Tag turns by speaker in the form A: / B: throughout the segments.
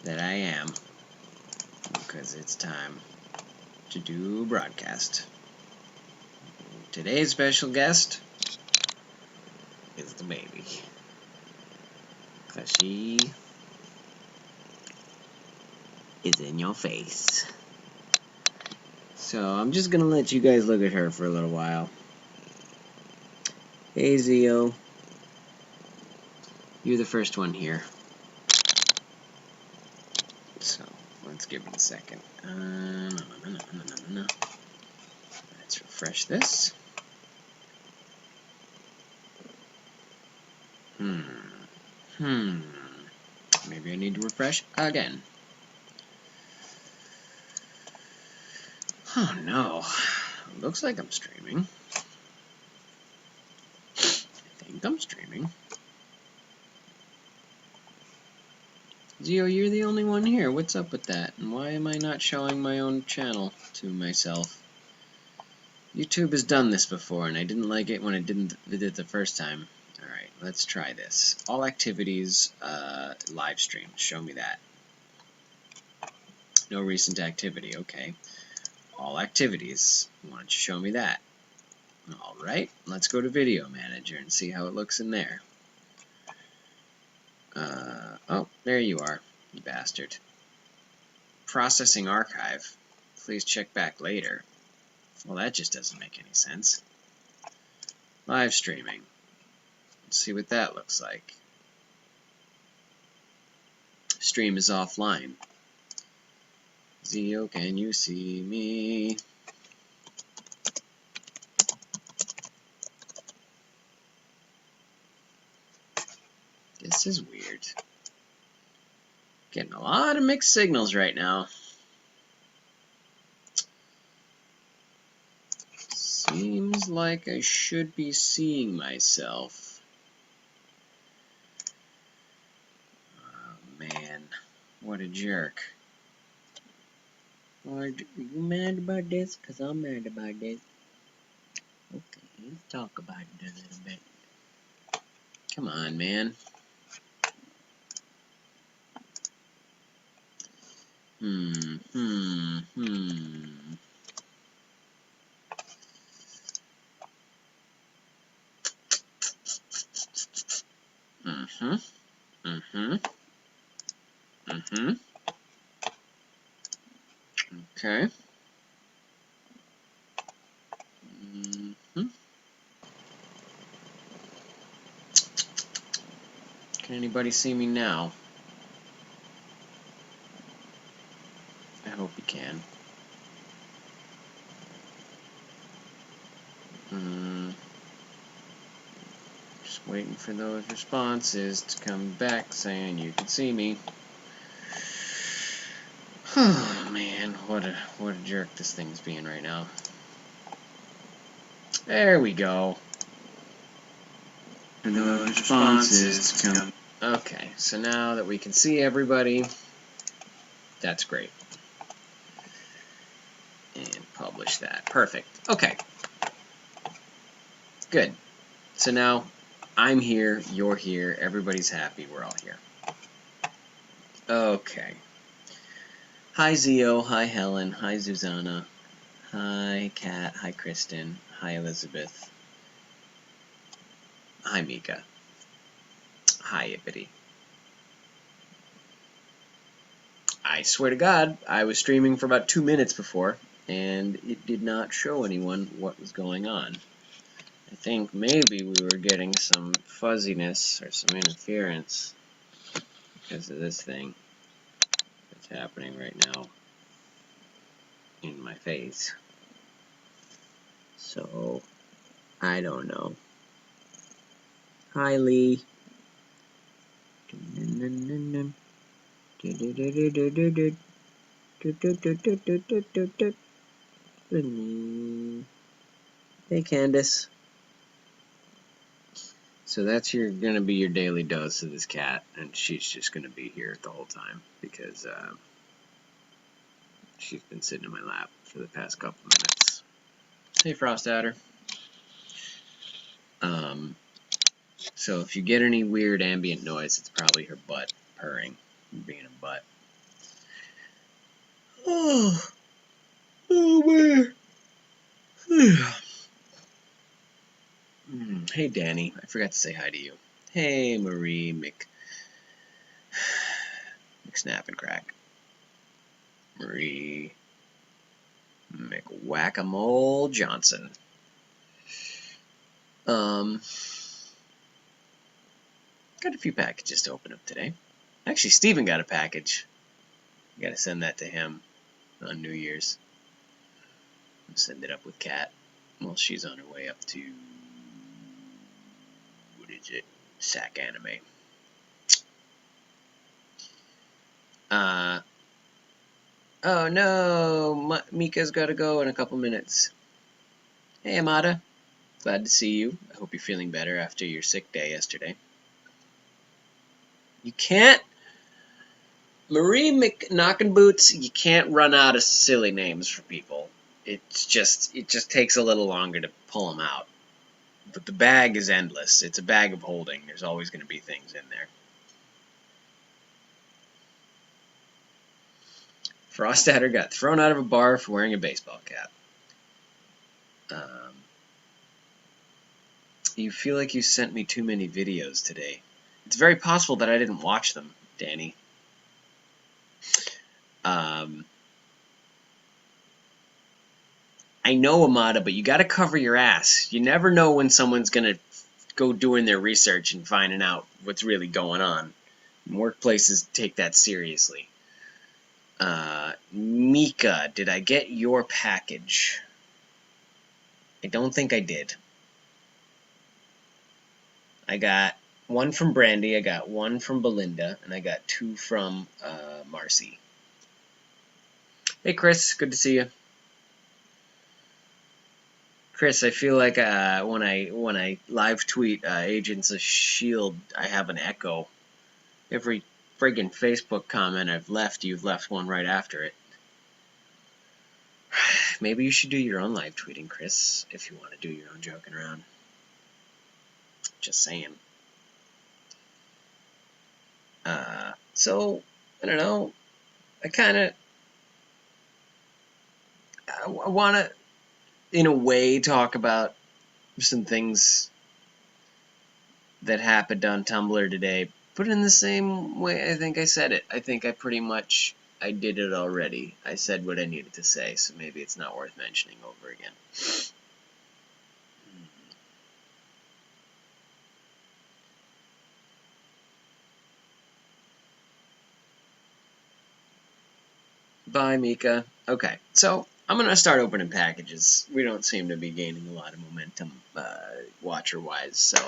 A: that I am, because it's time to do broadcast. Today's special guest is the baby, because she is in your face. So I'm just gonna let you guys look at her for a little while. Hey Zio, you're the first one here. So let's give it a second. Let's refresh this. Maybe I need to refresh again. Oh no. Looks like I'm streaming. I think I'm streaming. Zio, you're the only one here. What's up with that? And why am I not showing my own channel to myself? YouTube has done this before, and I didn't like it when it did it the first time. Alright, let's try this. All activities, live stream. Show me that. No recent activity. Okay. All activities. Why don't you show me that? Alright, let's go to Video Manager and see how it looks in there. Oh, there you are, you bastard. Processing archive. Please check back later. Well, that just doesn't make any sense. Live streaming. Let's see what that looks like. Stream is offline. Zio, can you see me? This is weird. Getting a lot of mixed signals right now. Seems like I should be seeing myself. Oh man, what a jerk. Are you mad about this? Because I'm mad about this. Okay, let's talk about it a little bit. Come on, man. Okay. Can anybody see me now? I hope you can. Just waiting for those responses to come back saying you can see me. Oh man, what a jerk this thing's being right now. There we go. For those responses to come. Okay, so now that we can see everybody, that's great. And publish that. Perfect. Okay. Good. So now I'm here, you're here, everybody's happy, we're all here. Okay. Hi Zio, hi Helen, hi Susanna, hi Kat, hi Kristen, hi Elizabeth, hi Mika, hi Ippity. I swear to God, I was streaming for about 2 minutes before, and it did not show anyone what was going on. I think maybe we were getting some fuzziness or some interference because of this thing that's happening right now in my face. So, I don't know. Hi, Lee. Hey, Candace. So that's gonna be your daily dose of this cat, and she's just gonna be here the whole time because she's been sitting in my lap for the past couple minutes. Hey, Frost Adder. So if you get any weird ambient noise, it's probably her butt purring, being a butt. Oh, oh man. Hey, Danny. I forgot to say hi to you. Hey, Marie McSnap and Crack. Marie McWhack-a-Mole Johnson. Got a few packages to open up today. Actually, Steven got a package. Gotta send that to him on New Year's. I'll send it up with Kat while she's on her way up to, what is it? Sac Anime. Oh no, Mika's gotta go in a couple minutes. Hey, Amada. Glad to see you. I hope you're feeling better after your sick day yesterday. You can't, Marie McKnockin' you can't run out of silly names for people. It just takes a little longer to pull them out. But the bag is endless. It's a bag of holding. There's always going to be things in there. Frostatter got thrown out of a bar for wearing a baseball cap. You feel like you sent me too many videos today. It's very possible that I didn't watch them, Danny. I know, Amada, but you got to cover your ass. You never know when someone's going to go doing their research and finding out what's really going on. Workplaces take that seriously. Mika, did I get your package? I don't think I did. I got one from Brandy, I got one from Belinda, and I got two from Marcy. Hey, Chris, good to see you. Chris, I feel like when I live tweet Agents of S.H.I.E.L.D., I have an echo. Every friggin' Facebook comment I've left, you've left one right after it. Maybe you should do your own live tweeting, Chris, if you want to do your own joking around. Just saying. So, I don't know. I want to, in a way, talk about some things that happened on Tumblr today, but in the same way I think I said it. I think I did it already. I said what I needed to say, so maybe it's not worth mentioning over again. Bye, Mika. Okay, so I'm going to start opening packages. We don't seem to be gaining a lot of momentum watcher-wise, so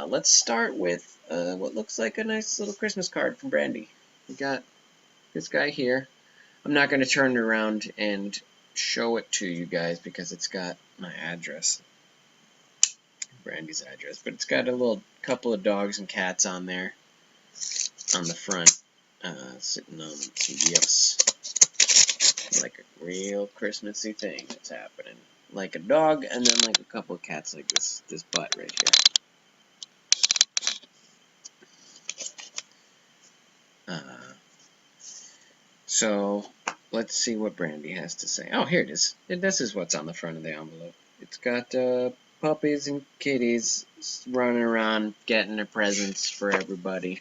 A: let's start with what looks like a nice little Christmas card from Brandy. We got this guy here. I'm not going to turn it around and show it to you guys because it's got my address, Brandy's address, but it's got a little couple of dogs and cats on there on the front, sitting on some gifts. Like a real Christmassy thing that's happening. Like a dog, and then like a couple of cats like this butt right here. So, let's see what Brandy has to say. Oh, here it is. This is what's on the front of the envelope. It's got puppies and kitties running around getting their presents for everybody.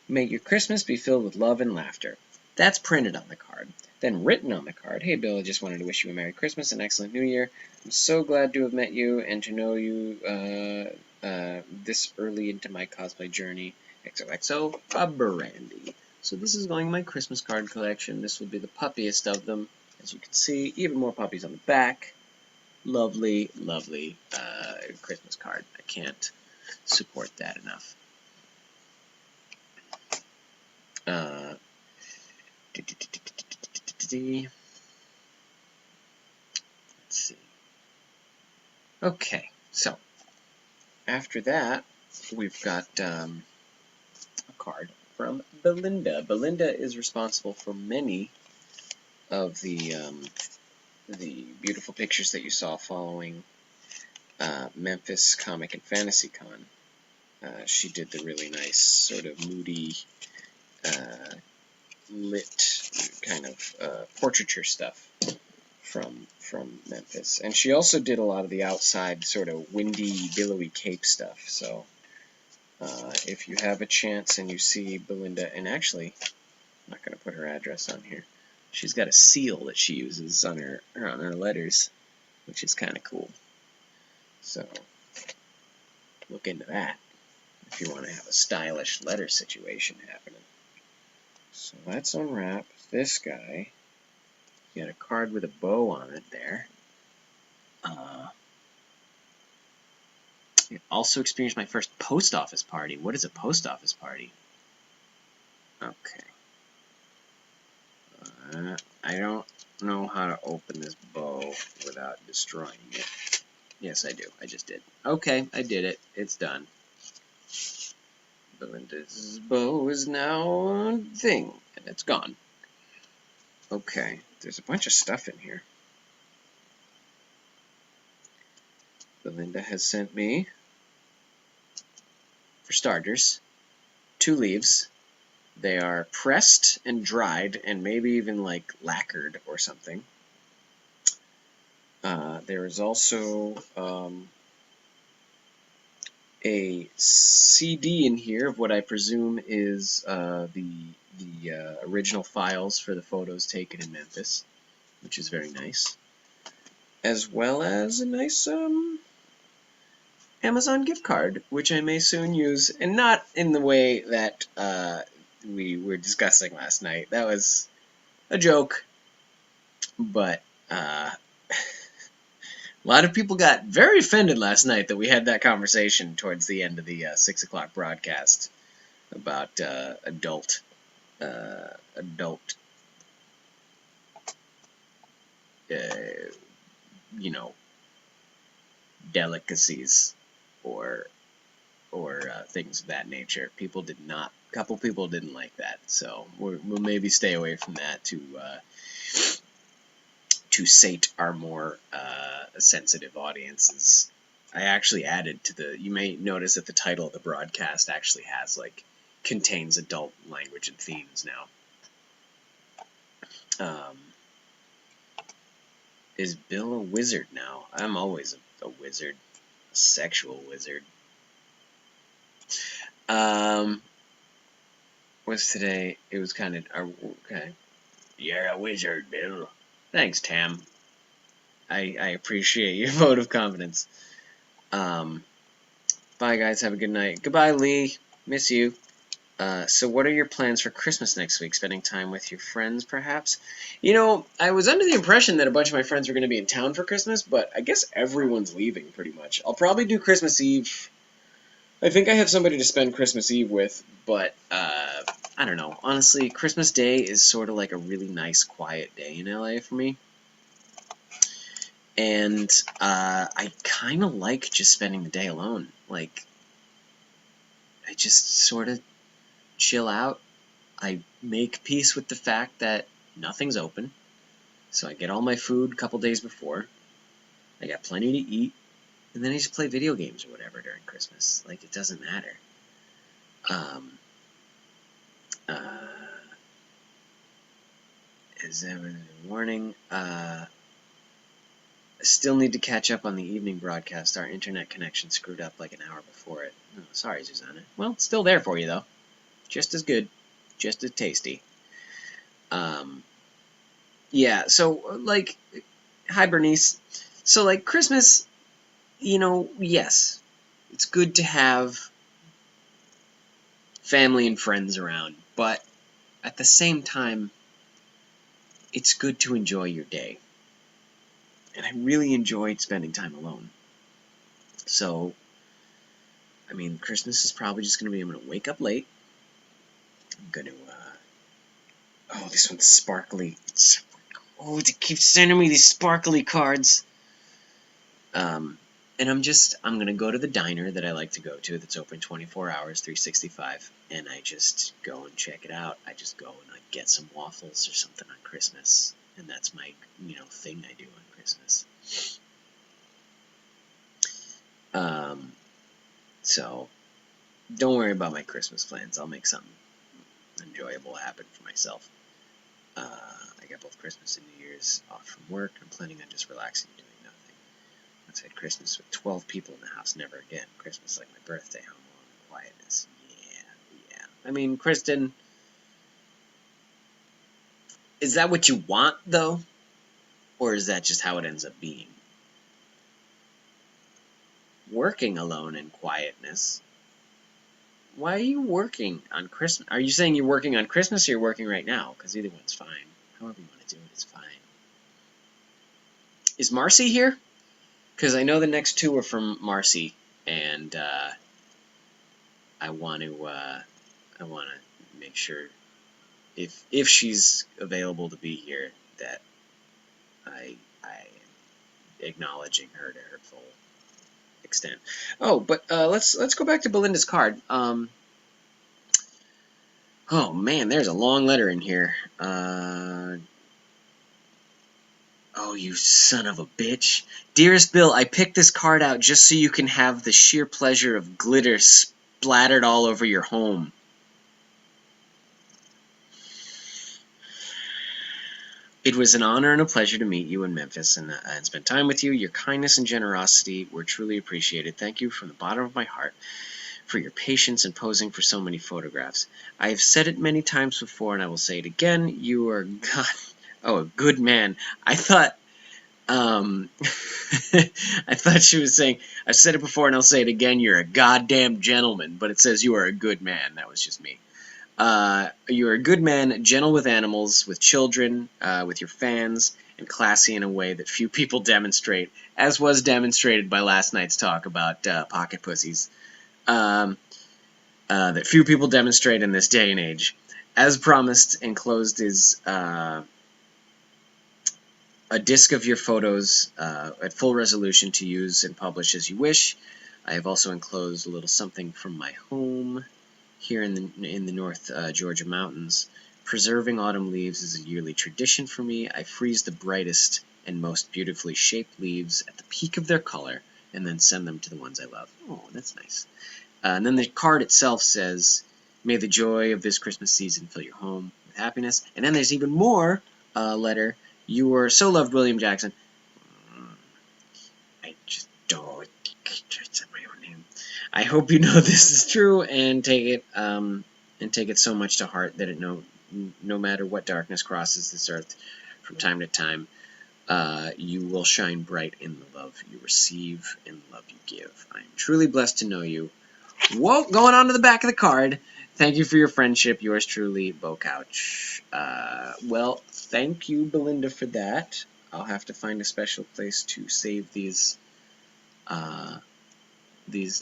A: May your Christmas be filled with love and laughter. That's printed on the card. Then written on the card, hey Bill, I just wanted to wish you a Merry Christmas and excellent New Year. I'm so glad to have met you and to know you this early into my cosplay journey. XOXO, Brandy. So this is going in my Christmas card collection. This will be the puppiest of them. As you can see, even more puppies on the back. Lovely, lovely Christmas card. I can't support that enough. Let's see. Okay, so after that, we've got a card from Belinda. Belinda is responsible for many of the beautiful pictures that you saw following Memphis Comic and Fantasy Con. She did the really nice sort of moody lit kind of portraiture stuff from Memphis. And she also did a lot of the outside sort of windy, billowy Cape stuff. So if you have a chance and you see Belinda, and actually, I'm not going to put her address on here. She's got a seal that she uses on her letters, which is kind of cool. So look into that if you want to have a stylish letter situation happening. So let's unwrap this guy. You got a card with a bow on it there. I also experienced my first post office party. What is a post office party? Okay. I don't know how to open this bow without destroying it. Yes, I do. I just did. Okay, I did it. It's done. Belinda's bow is now a thing, and it's gone. Okay, there's a bunch of stuff in here. Belinda has sent me, for starters, 2 leaves. They are pressed and dried and maybe even like lacquered or something. There is also a CD in here of what I presume is the original files for the photos taken in Memphis, which is very nice, as well as a nice Amazon gift card, which I may soon use, and not in the way that we were discussing last night. That was a joke, but a lot of people got very offended last night that we had that conversation towards the end of the 6 o'clock broadcast about adult you know, delicacies or things of that nature. People did not. A couple people didn't like that, so we'll maybe stay away from that to sate our more sensitive audiences. I actually added to the. You may notice that the title of the broadcast actually has contains adult language and themes now. Is Bill a wizard now? I'm always a wizard, a sexual wizard. What's today? It was kind of okay. You're a wizard, Bill. Thanks, Tam. I appreciate your vote of confidence. Bye, guys. Have a good night. Goodbye, Lee. Miss you. So what are your plans for Christmas next week? Spending time with your friends, perhaps? You know, I was under the impression that a bunch of my friends were going to be in town for Christmas, but I guess everyone's leaving, pretty much. I'll probably do Christmas Eve. I think I have somebody to spend Christmas Eve with, but, I don't know. Honestly, Christmas Day is sort of like a really nice, quiet day in LA for me. And, I kind of like just spending the day alone. Like, I just sort of chill out. I make peace with the fact that nothing's open. So I get all my food a couple days before. I got plenty to eat. And then I just play video games or whatever during Christmas. Like, it doesn't matter. Is there a warning? I still need to catch up on the evening broadcast. Our internet connection screwed up like an hour before it. Oh, sorry, Susanna. Well, it's still there for you, though. Just as good. Just as tasty. Yeah, so, like, hi, Bernice. So, like, Christmas, you know, yes, it's good to have family and friends around, but at the same time, it's good to enjoy your day. And I really enjoyed spending time alone. So, I mean, Christmas is probably just going to be, I'm going to wake up late. I'm going to, oh, this one's sparkly. Oh, they keep sending me these sparkly cards. And I'm going to go to the diner that I like to go to that's open 24 hours, 365, and I just go and check it out. I just go and I get some waffles or something on Christmas, and that's my, thing I do on Christmas. So, don't worry about my Christmas plans. I'll make something enjoyable happen for myself. I got both Christmas and New Year's off from work. I'm planning on just relaxing and doing nothing. Once I had Christmas with 12 people in the house, never again. Christmas like my birthday, home alone, quietness. Yeah. I mean, Kristen, is that what you want, though? Or is that just how it ends up being? Working alone in quietness. Why are you working on Christmas? Are you saying you're working on Christmas or you're working right now? Because either one's fine. However you want to do it, it's fine. Is Marcy here? Because I know the next two are from Marcy, and I want to make sure if she's available to be here that I am acknowledging her to her full extent. Oh, but let's go back to Belinda's card. Oh man, there's a long letter in here. Oh, you son of a bitch. Dearest Bill, I picked this card out just so you can have the sheer pleasure of glitter splattered all over your home. It was an honor and a pleasure to meet you in Memphis and spend time with you. Your kindness and generosity were truly appreciated. Thank you from the bottom of my heart for your patience in posing for so many photographs. I have said it many times before, and I will say it again. You are a good man. I thought I thought she was saying, I've said it before and I'll say it again, you're a goddamn gentleman, but it says you are a good man. That was just me. You are a good man, gentle with animals, with children, with your fans, and classy in a way that few people demonstrate, as was demonstrated by last night's talk about pocket pussies. That few people demonstrate in this day and age. As promised, enclosed is a disc of your photos at full resolution to use and publish as you wish. I have also enclosed a little something from my home here in the North Georgia mountains. Preserving autumn leaves is a yearly tradition for me. I freeze the brightest and most beautifully shaped leaves at the peak of their color and then send them to the ones I love. Oh, that's nice. And then the card itself says, may the joy of this Christmas season fill your home with happiness. And then there's even more letter. You were so loved, William Jackson. I just don't. It's my own name. I hope you know this is true and take it so much to heart that no matter what darkness crosses this earth from time to time, you will shine bright in the love you receive and the love you give. I am truly blessed to know you. Whoa, going on to the back of the card. Thank you for your friendship. Yours truly, Bo Couch. Well, thank you, Belinda, for that. I'll have to find a special place to save these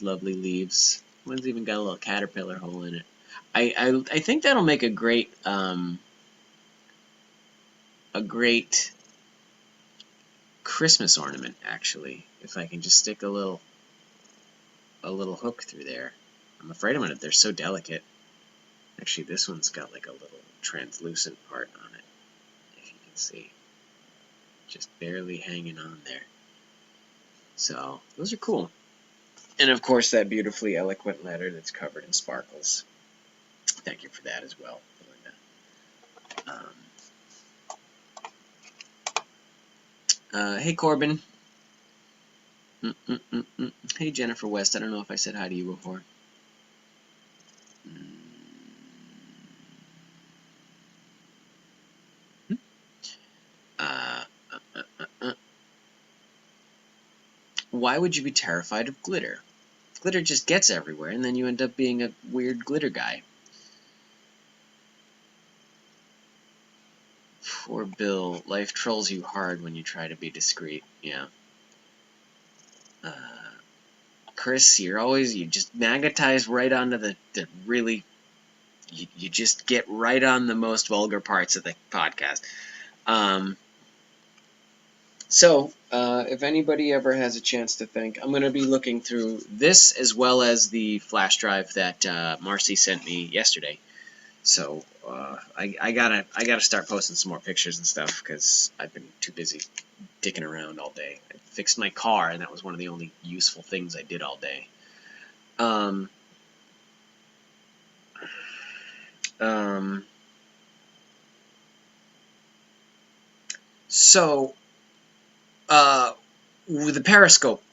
A: lovely leaves. One's even got a little caterpillar hole in it. I think that'll make a great Christmas ornament, actually. If I can just stick a little hook through there. I'm afraid they're so delicate. Actually, this one's got like a little translucent part on it, if you can see. Just barely hanging on there. So, those are cool. And of course, that beautifully eloquent letter that's covered in sparkles. Thank you for that as well, Belinda. Hey, Corbin. Hey, Jennifer West. I don't know if I said hi to you before. Why would you be terrified of glitter? Glitter just gets everywhere, and then you end up being a weird glitter guy. Poor Bill. Life trolls you hard when you try to be discreet. Yeah. Chris, you just magnetize right onto the really... You just get right on the most vulgar parts of the podcast. So, if anybody ever has a chance to think, I'm going to be looking through this as well as the flash drive that Marcy sent me yesterday. So, I gotta start posting some more pictures and stuff because I've been too busy dicking around all day. I fixed my car, and that was one of the only useful things I did all day. So, with the Periscope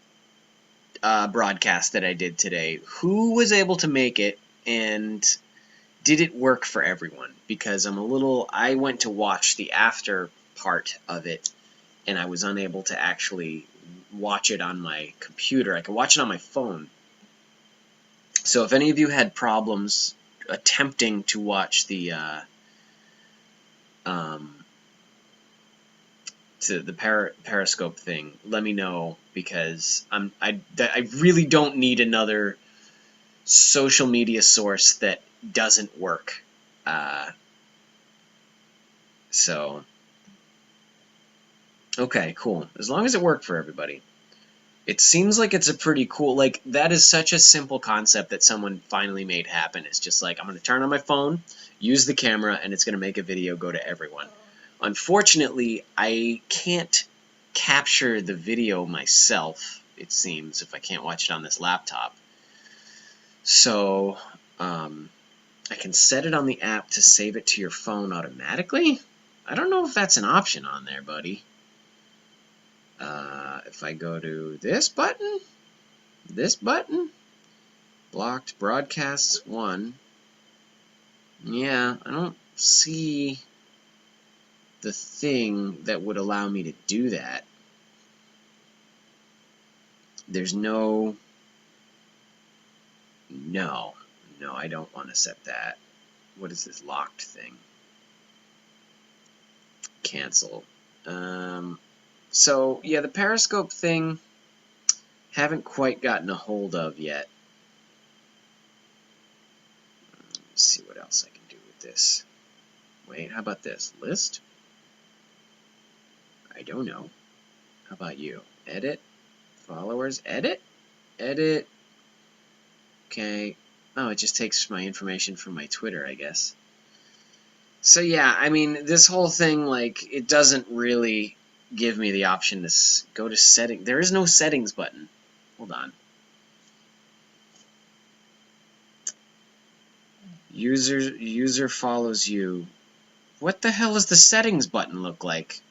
A: broadcast that I did today, who was able to make it, and did it work for everyone? Because I went to watch the after part of it, and I was unable to actually watch it on my computer. I could watch it on my phone. So if any of you had problems attempting to watch the Periscope thing, let me know, because I really don't need another social media source that doesn't work. So okay, cool. As long as it worked for everybody. It seems like it's a pretty cool, like, that is such a simple concept that someone finally made happen. It's just like, I'm going to turn on my phone, use the camera, and it's going to make a video go to everyone. Unfortunately, I can't capture the video myself, it seems, if I can't watch it on this laptop. So, I can set it on the app to save it to your phone automatically? I don't know if that's an option on there, buddy. If I go to this button, blocked broadcasts 1, yeah, I don't see the thing that would allow me to do that. There's no, I don't want to set that. What is this locked thing? Cancel. So, yeah, the Periscope thing, haven't quite gotten a hold of yet. Let's see what else I can do with this. Wait, how about this? List? I don't know. How about you? Edit? Followers? Edit? Edit. Okay. Oh, it just takes my information from my Twitter, I guess. So yeah, I mean, this whole thing, like, it doesn't really give me the option to go to settings. There is no settings button. Hold on. User follows you. What the hell does the settings button look like?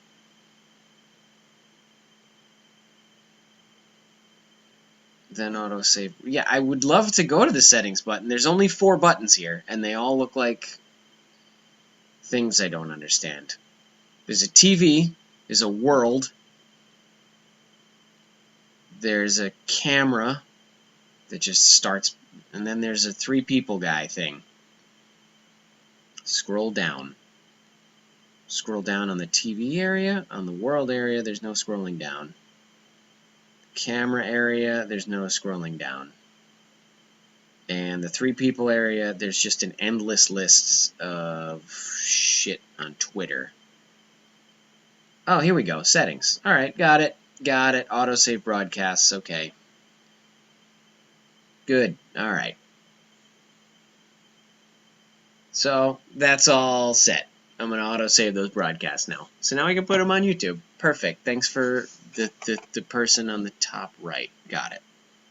A: Then autosave. Yeah, I would love to go to the settings button. There's only 4 buttons here, and they all look like things I don't understand. There's a TV, there's a world, there's a camera that just starts, and then there's a 3 people guy thing. Scroll down. Scroll down on the TV area. On the world area, there's no scrolling down. Camera area, there's no scrolling down. And the 3 people area, there's just an endless list of shit on Twitter. Oh, here we go. Settings. Alright, got it. Got it. Autosave broadcasts. Okay. Good. Alright. So, that's all set. I'm going to autosave those broadcasts now. So now I can put them on YouTube. Perfect. Thanks for the person on the top right. Got it.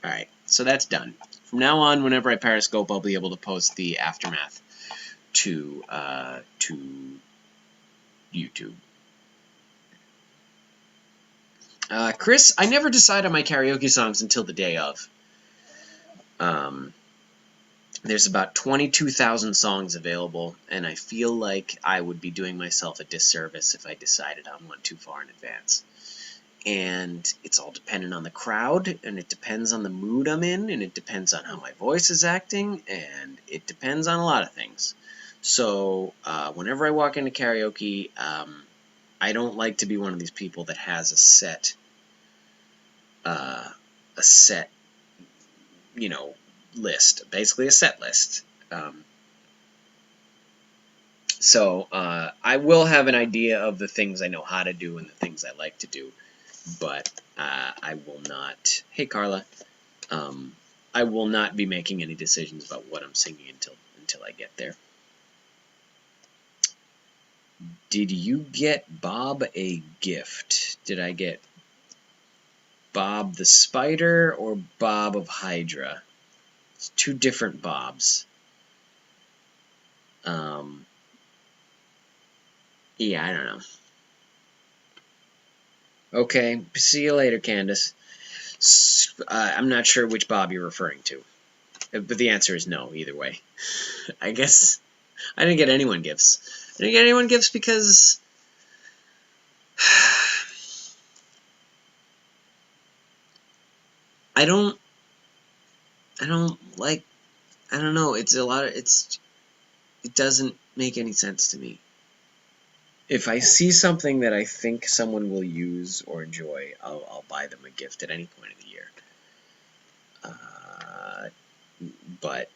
A: Alright. So that's done. From now on, whenever I Periscope, I'll be able to post the aftermath to YouTube. Chris, I never decide on my karaoke songs until the day of. There's about 22,000 songs available, and I feel like I would be doing myself a disservice if I decided on one too far in advance. And it's all dependent on the crowd, and it depends on the mood I'm in, and it depends on how my voice is acting, and it depends on a lot of things. So whenever I walk into karaoke, I don't like to be one of these people that has a set, list, basically a set list. So I will have an idea of the things I know how to do and the things I like to do, but I will not. Hey, Carla. I will not be making any decisions about what I'm singing until I get there. Did you get Bob a gift? Did I get Bob the Spider or Bob of Hydra? It's 2 different Bobs. Yeah, I don't know. Okay, see you later, Candace. I'm not sure which Bob you're referring to, but the answer is no, either way. I guess I didn't get anyone gifts. I didn't get anyone gifts because I don't like, I don't know, it doesn't make any sense to me. If I see something that I think someone will use or enjoy, I'll buy them a gift at any point of the year. But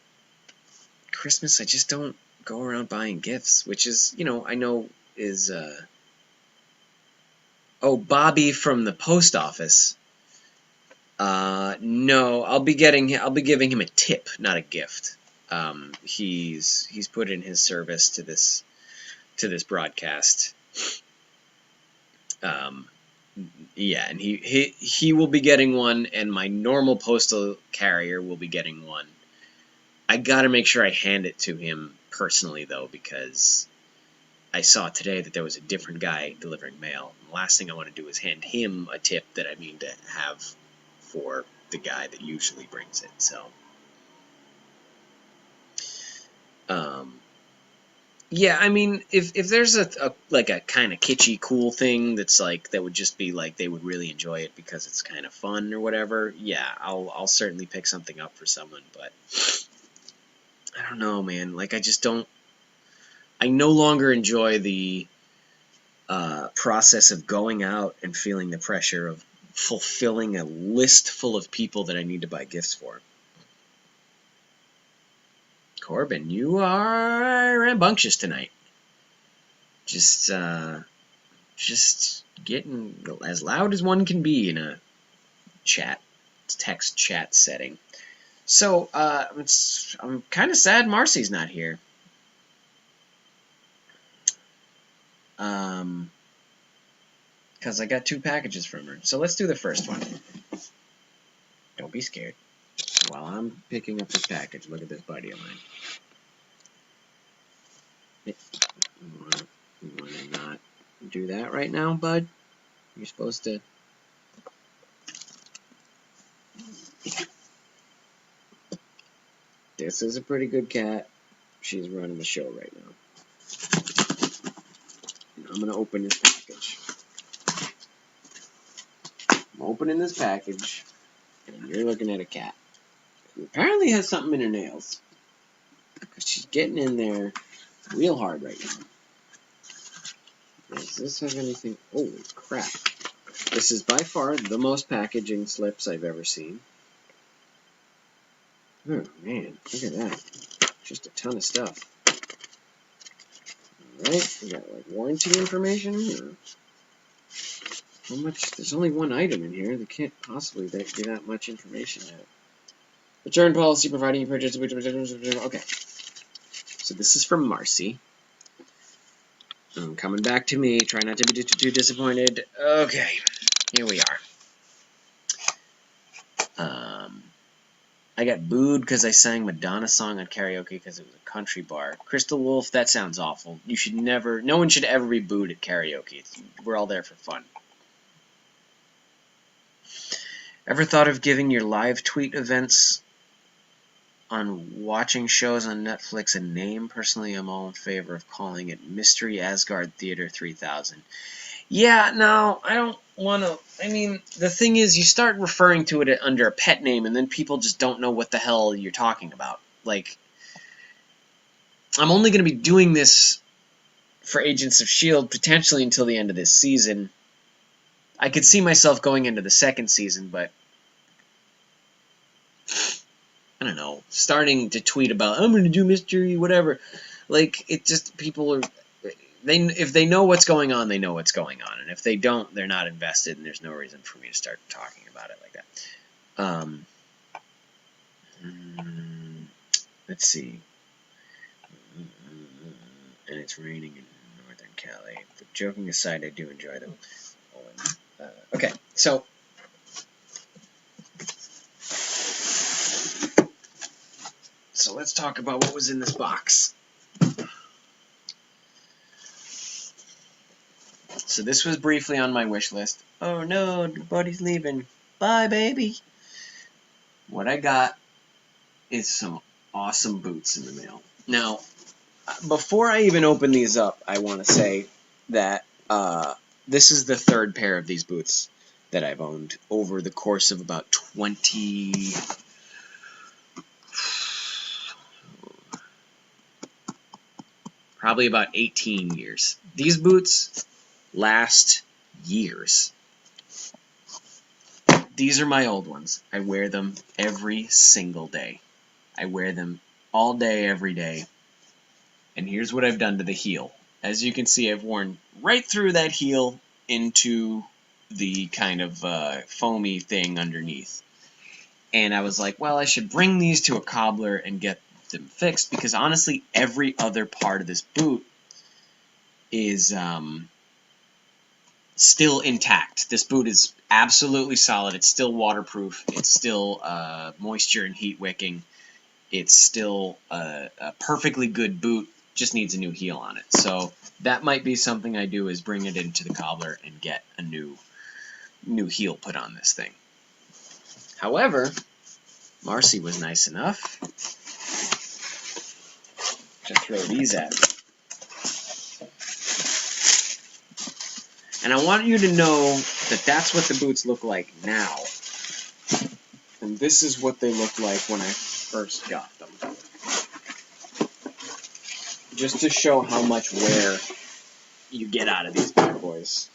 A: Christmas, I just don't go around buying gifts, which is, I know is, oh, Bobby from the post office. No, I'll be giving him a tip, not a gift. He's put in his service to this broadcast. Yeah, and he will be getting one, and my normal postal carrier will be getting one. I gotta make sure I hand it to him personally, though, because I saw today that there was a different guy delivering mail. And the last thing I want to do is hand him a tip that I mean to have for the guy that usually brings it. So, yeah, I mean, if there's a kind of kitschy, cool thing that's that would just be they would really enjoy it because it's kind of fun or whatever, yeah, I'll certainly pick something up for someone. But I don't know, man. I just don't. I no longer enjoy the process of going out and feeling the pressure of fulfilling a list full of people that I need to buy gifts for. Corbin, you are rambunctious tonight. Just getting as loud as one can be in a text chat setting. So, I'm kind of sad Marcy's not here. Because I got 2 packages from her. So let's do the first one. Don't be scared. While I'm picking up this package, look at this buddy of mine. You want to not do that right now, bud? You're supposed to... This is a pretty good cat. She's running the show right now. I'm going to open this package. I'm opening this package, and you're looking at a cat who apparently has something in her nails. Because she's getting in there real hard right now. Does this have anything? Holy crap. This is by far the most packaging slips I've ever seen. Oh, man. Look at that. Just a ton of stuff. Alright. We got, warranty information. Or how much? There's only one item in here. There can't possibly be that much information in it. Return policy providing you purchase. Okay. So this is from Marcy. Coming back to me. Try not to be too disappointed. Okay. Here we are. I got booed because I sang Madonna song on karaoke because it was a country bar. Crystal Wolf, that sounds awful. You should never, no one should ever be booed at karaoke. We're all there for fun. Ever thought of giving your live tweet events on watching shows on Netflix a name? Personally, I'm all in favor of calling it Mystery Asgard Theater 3000. Yeah, no, I don't want to. I mean, the thing is, you start referring to it under a pet name, and then people just don't know what the hell you're talking about. I'm only going to be doing this for Agents of S.H.I.E.L.D. potentially until the end of this season. I could see myself going into the second season, but I don't know. Starting to tweet about, I'm going to do mystery, whatever. It just, people are... if they know what's going on, they know what's going on. And if they don't, they're not invested, and there's no reason for me to start talking about it like that. Let's see. And it's raining in Northern Cali. But joking aside, I do enjoy them. Okay, so... So let's talk about what was in this box. So this was briefly on my wish list. Oh no, the buddy's leaving. Bye, baby. What I got is some awesome boots in the mail. Now, before I even open these up, I want to say that this is the third pair of these boots that I've owned over the course of about 20... probably about 18 years. These boots last years. These are my old ones. I wear them every single day. I wear them all day, every day. And here's what I've done to the heel. As you can see, I've worn right through that heel into the kind of foamy thing underneath. And I was like, well, I should bring these to a cobbler and get them fixed, because honestly, every other part of this boot is still intact. This boot is absolutely solid. It's still waterproof. It's still moisture and heat wicking. It's still a perfectly good boot. Just needs a new heel on it. So that might be something I do, is bring it into the cobbler and get a new heel put on this thing. However, Marcy was nice enough to throw these at me. And I want you to know that that's what the boots look like now. And this is what they looked like when I first got them. Just to show how much wear you get out of these bad boys.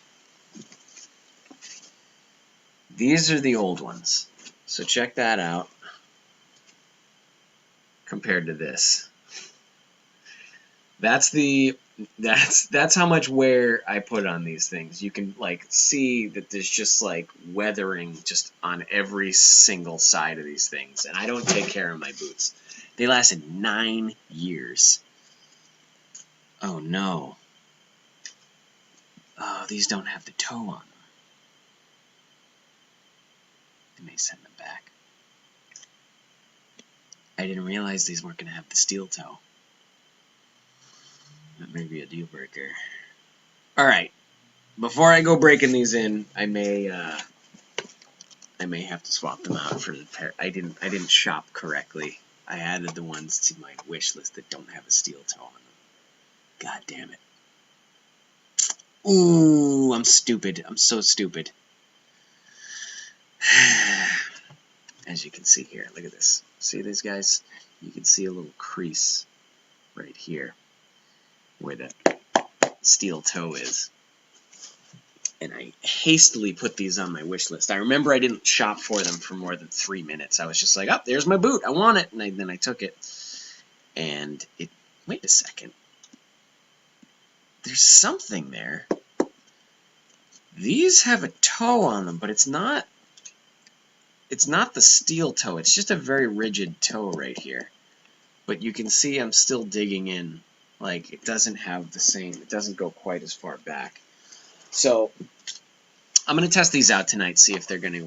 A: These are the old ones. So check that out compared to this. That's how much wear I put on these things. You can like see that there's just like weathering just on every single side of these things. And I don't take care of my boots. They lasted 9 years. Oh no. Oh, these don't have the toe on them. They may send them back. I didn't realize these weren't going to have the steel toe. That may be a deal breaker. Alright. Before I go breaking these in, I may have to swap them out for the pair. I didn't shop correctly. I added the ones to my wish list that don't have a steel toe on them. God damn it. Ooh, I'm stupid. I'm so stupid. As you can see here, look at this. See these guys? You can see a little crease right here where the steel toe is. And I hastily put these on my wish list. I remember I didn't shop for them for more than 3 minutes. I was just like, oh, there's my boot. I want it. And then I took it. And it... Wait a second. There's something there. These have a toe on them, but it's not the steel toe. It's just a very rigid toe right here. But you can see I'm still digging in. Like, it doesn't have the same... It doesn't go quite as far back. So, I'm going to test these out tonight, see if they're going to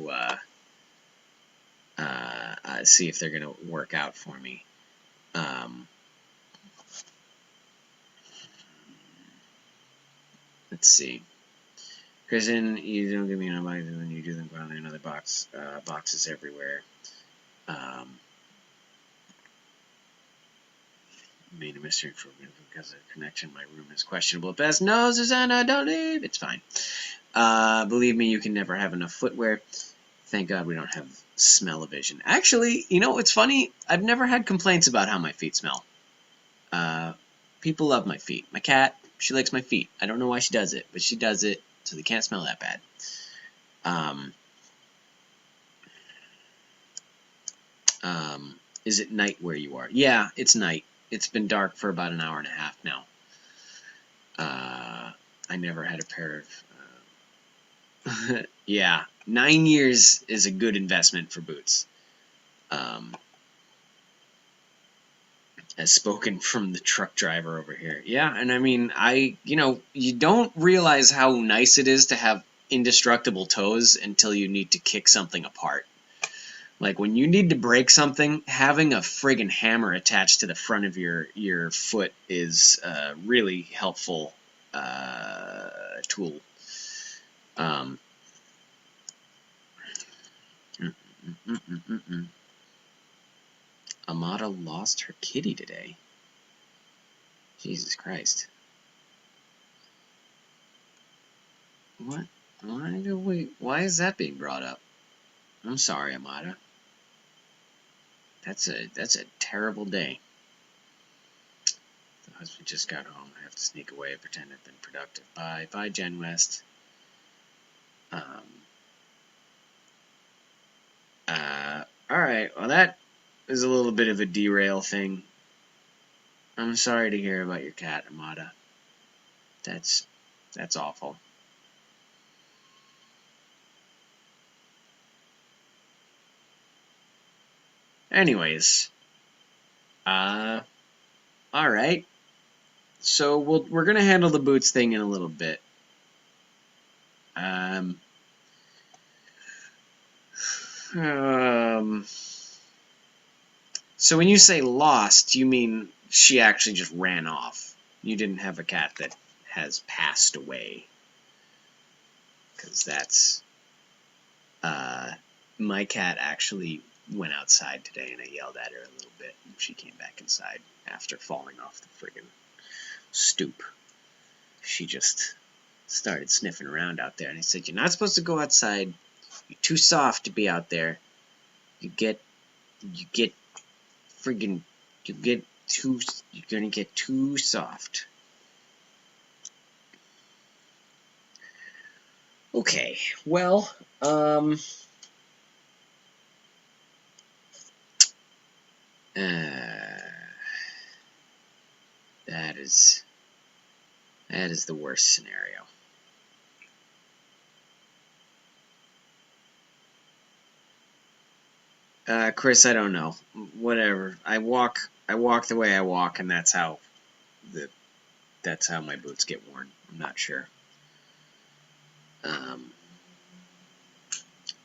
A: work out for me. Let's see. Kristen, you don't give me an unbox, and when you do them, go on another box. Boxes everywhere. Made a mystery for me because the connection in my room is questionable at best. No, Susanna, don't leave. It's fine. Believe me, you can never have enough footwear. Thank God we don't have smell-o-vision. Actually, you know, it's funny. I've never had complaints about how my feet smell. People love my feet. My cat, she likes my feet. I don't know why she does it, but she does it, so they can't smell that bad. Is it night where you are? Yeah, it's night. It's been dark for about an hour and a half now. I never had a pair of... yeah, 9 years is a good investment for boots. As spoken from the truck driver over here. Yeah, and I mean, you don't realize how nice it is to have indestructible toes until you need to kick something apart. Like, when you need to break something, having a friggin' hammer attached to the front of your foot is a really helpful tool. Um, mm, mm, mm, mm, mm, mm. Amada lost her kitty today. Jesus Christ. What? Why is that being brought up? I'm sorry, Amada. That's a terrible day. The husband just got home. I have to sneak away and pretend I've been productive. Bye, Gen West. Alright, well that is a little bit of a derail thing. I'm sorry to hear about your cat, Amada. That's awful. Anyways, alright. So we're gonna handle the boots thing in a little bit. So when you say lost, you mean she actually just ran off. You didn't have a cat that has passed away. Because that's... my cat actually went outside today and I yelled at her a little bit. And she came back inside after falling off the friggin' stoop. She just started sniffing around out there. And I said, you're not supposed to go outside. You're too soft to be out there. You're gonna get too soft. Okay, well, that is the worst scenario. Chris, I don't know. Whatever. I walk the way I walk, and that's how my boots get worn. I'm not sure.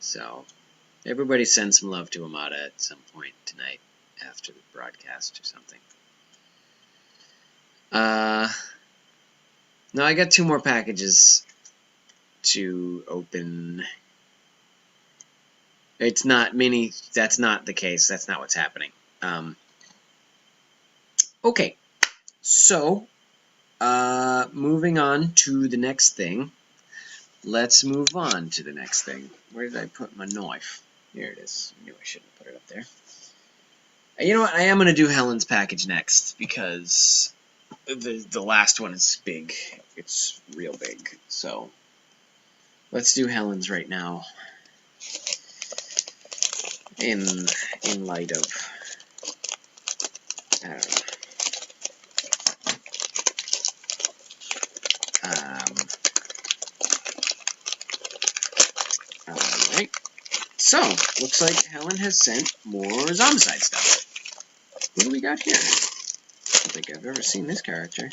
A: So everybody send some love to Amada at some point tonight after the broadcast or something. No, I got 2 more packages to open. It's not mini. That's not the case. That's not what's happening. Okay, so moving on to the next thing. Let's move on to the next thing. Where did I put my knife? Here it is. I knew I shouldn't have put it up there. You know what? I am going to do Helen's package next because the last one is big. It's real big. So let's do Helen's right now. In light of, I don't know. Alright. So, looks like Helen has sent more Zombicide stuff. What do we got here? I don't think I've ever seen this character.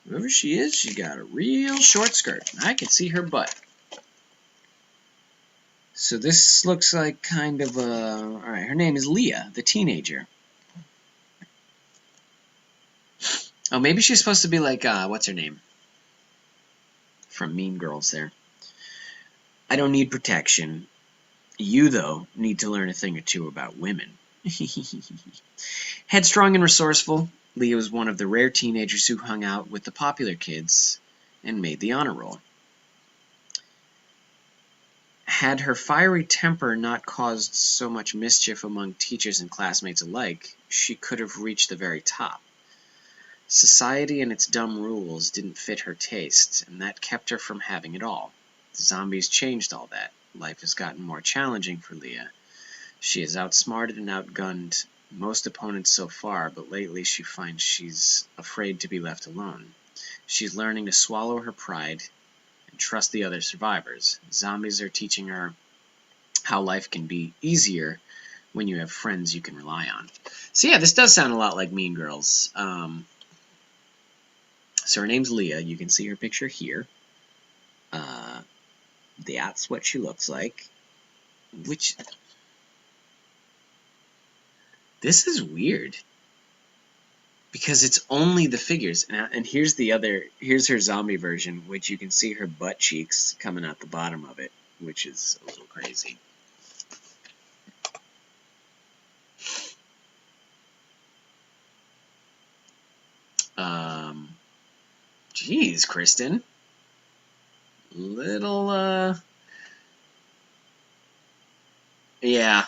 A: Whoever she is, she got a real short skirt. I can see her butt. So this looks like kind of a... Alright, her name is Leah, the teenager. Oh, maybe she's supposed to be like, what's her name? From Mean Girls there. I don't need protection. You, though, need to learn a thing or two about women. Headstrong and resourceful, Leah was one of the rare teenagers who hung out with the popular kids and made the honor roll. Had her fiery temper not caused so much mischief among teachers and classmates alike, she could have reached the very top. Society and its dumb rules didn't fit her taste, and that kept her from having it all. The zombies changed all that. Life has gotten more challenging for Leah. She has outsmarted and outgunned most opponents so far, but lately she finds she's afraid to be left alone. She's learning to swallow her pride and trust the other survivors. Zombies are teaching her how life can be easier when you have friends you can rely on. So yeah, this does sound a lot like Mean Girls. So her name's Leah. You can see her picture here. That's what she looks like. Which... This is weird. Because it's only the figures. And here's her zombie version, which you can see her butt cheeks coming out the bottom of it, which is a little crazy. Geez, Kristen. Little, yeah.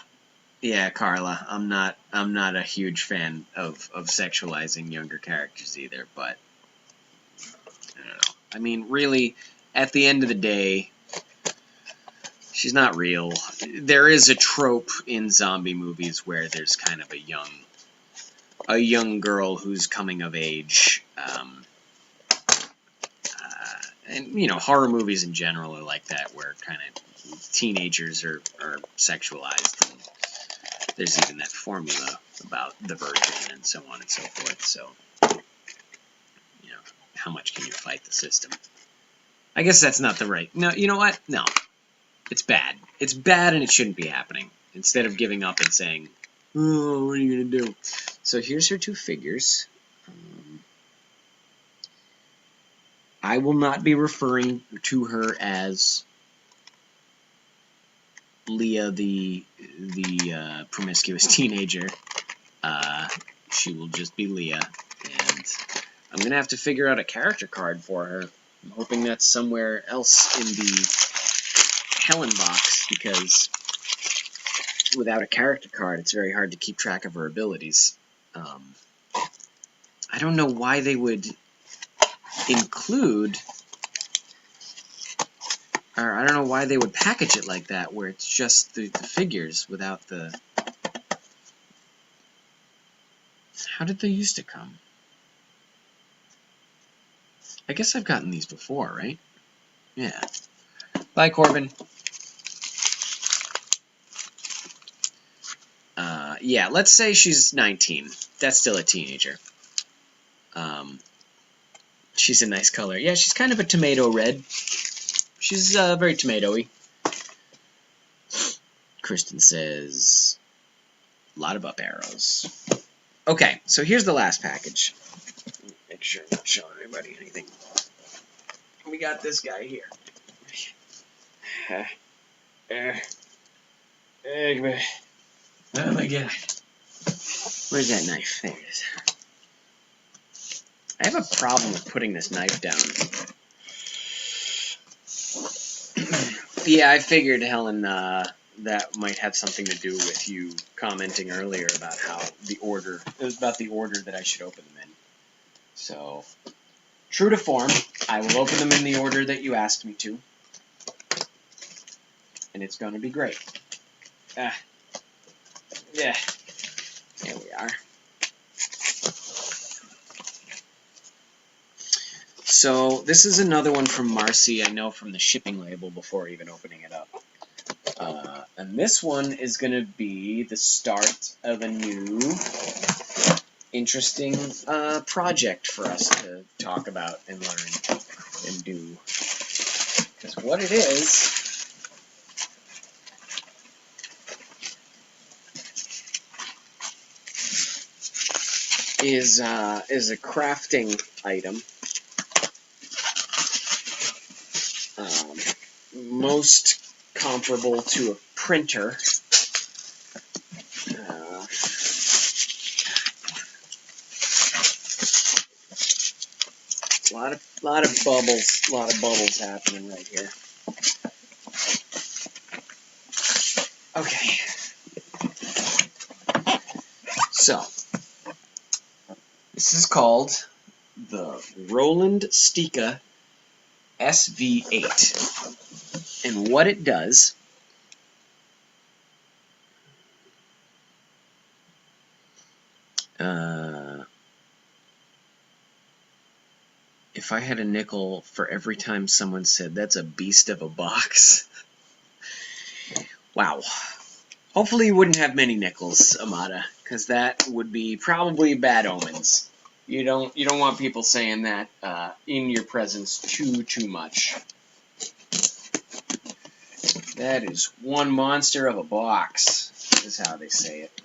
A: Yeah, Carla. I'm not a huge fan of sexualizing younger characters either, but I don't know. I mean, really, at the end of the day, she's not real. There is a trope in zombie movies where there's kind of a young girl who's coming of age. And, you know, horror movies in general are like that, where kind of teenagers are sexualized. And there's even that formula about the virgin and so on and so forth. So, you know, how much can you fight the system? I guess that's not the right... No, you know what? No. It's bad. It's bad and it shouldn't be happening. Instead of giving up and saying, oh, what are you going to do? So here's her two figures. I will not be referring to her as Leah, the promiscuous teenager. She will just be Leah, and I'm gonna have to figure out a character card for her. I'm hoping that's somewhere else in the Helen box, because without a character card, it's very hard to keep track of her abilities. I don't know why they would include, or I don't know why they would package it like that, where it's just the figures without the... How did they used to come? I guess I've gotten these before, right? Yeah. Bye, Corbin. Yeah, let's say she's 19. That's still a teenager. She's a nice color. Yeah, she's kind of a tomato red. She's very tomatoey. Kristen says, a lot of up arrows. Okay, so here's the last package. Make sure I'm not showing anybody anything. We got this guy here. Oh my god. Where's that knife? There it is. I have a problem with putting this knife down. Yeah, I figured, Helen, that might have something to do with you commenting earlier about the order that I should open them in. So, true to form, I will open them in the order that you asked me to. And it's going to be great. Yeah. There we are. So, this is another one from Marcy, I know from the shipping label before even opening it up. And this one is going to be the start of a new, interesting project for us to talk about and learn and do. Because what it is a crafting item. Most comparable to a printer. A lot of bubbles happening right here. Okay. So, this is called the Roland Stika SV8. And what it does if I had a nickel for every time someone said, that's a beast of a box. Wow. Hopefully you wouldn't have many nickels, Amada, because that would be probably bad omens. You don't want people saying that in your presence too much. That is one monster of a box, is how they say it.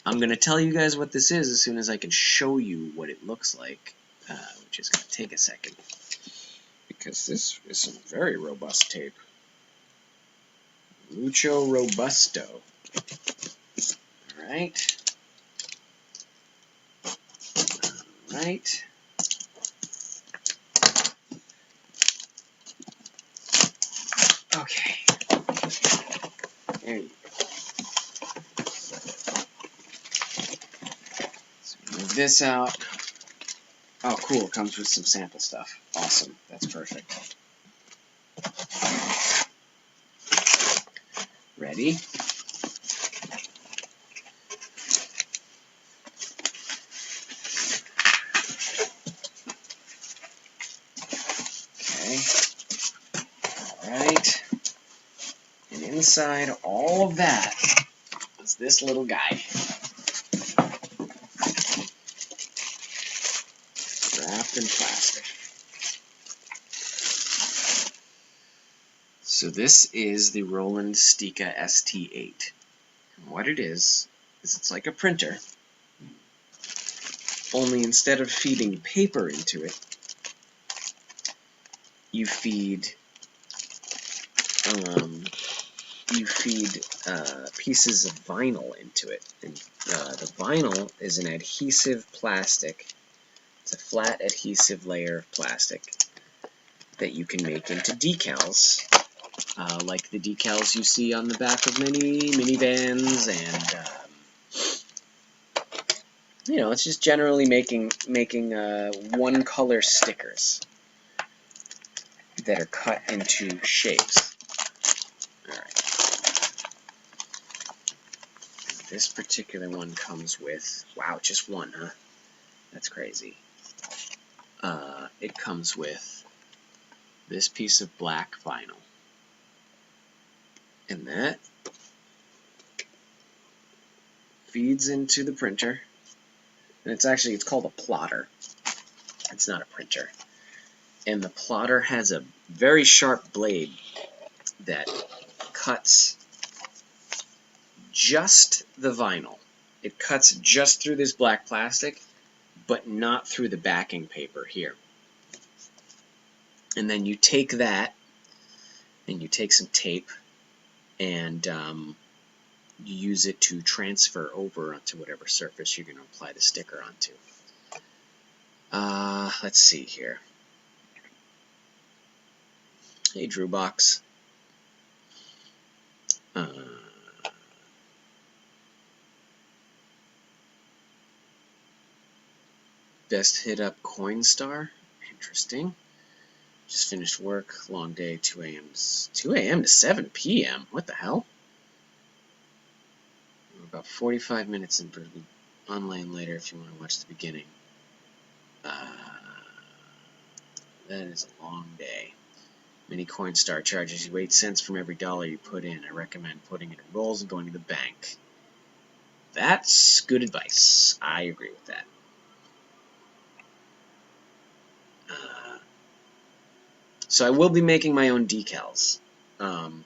A: I'm going to tell you guys what this is as soon as I can show you what it looks like, which is going to take a second, because this is some very robust tape. Mucho Robusto. Alright. Alright. Okay. There you go. So move this out. Oh, cool. It comes with some sample stuff. Awesome. That's perfect. Ready? Okay. Alright. And inside all of that is this little guy. Wrapped in plastic. So this is the Roland Stika ST8. And what it is it's like a printer, only instead of feeding paper into it, you feed pieces of vinyl into it. And the vinyl is an adhesive plastic. It's a flat adhesive layer of plastic that you can make into decals, like the decals you see on the back of many minivans, and you know, it's just generally making one-color stickers that are cut into shapes. All right. This particular one comes with, wow, just one, huh? That's crazy. It comes with this piece of black vinyl. And that feeds into the printer. And it's called a plotter. It's not a printer. And the plotter has a very sharp blade that cuts just the vinyl. It cuts just through this black plastic, but not through the backing paper here. And then you take that, and you take some tape, and you use it to transfer over onto whatever surface you're going to apply the sticker onto. Let's see here. Hey, Drewbox. Best hit up Coinstar. Interesting. Just finished work. Long day. 2 a.m. to 7 p.m. What the hell? We're about 45 minutes in, but it'll be online later if you want to watch the beginning. That is a long day. Mini Coinstar charges you 8 cents from every dollar you put in. I recommend putting it in rolls and going to the bank. That's good advice. I agree with that. So I will be making my own decals. The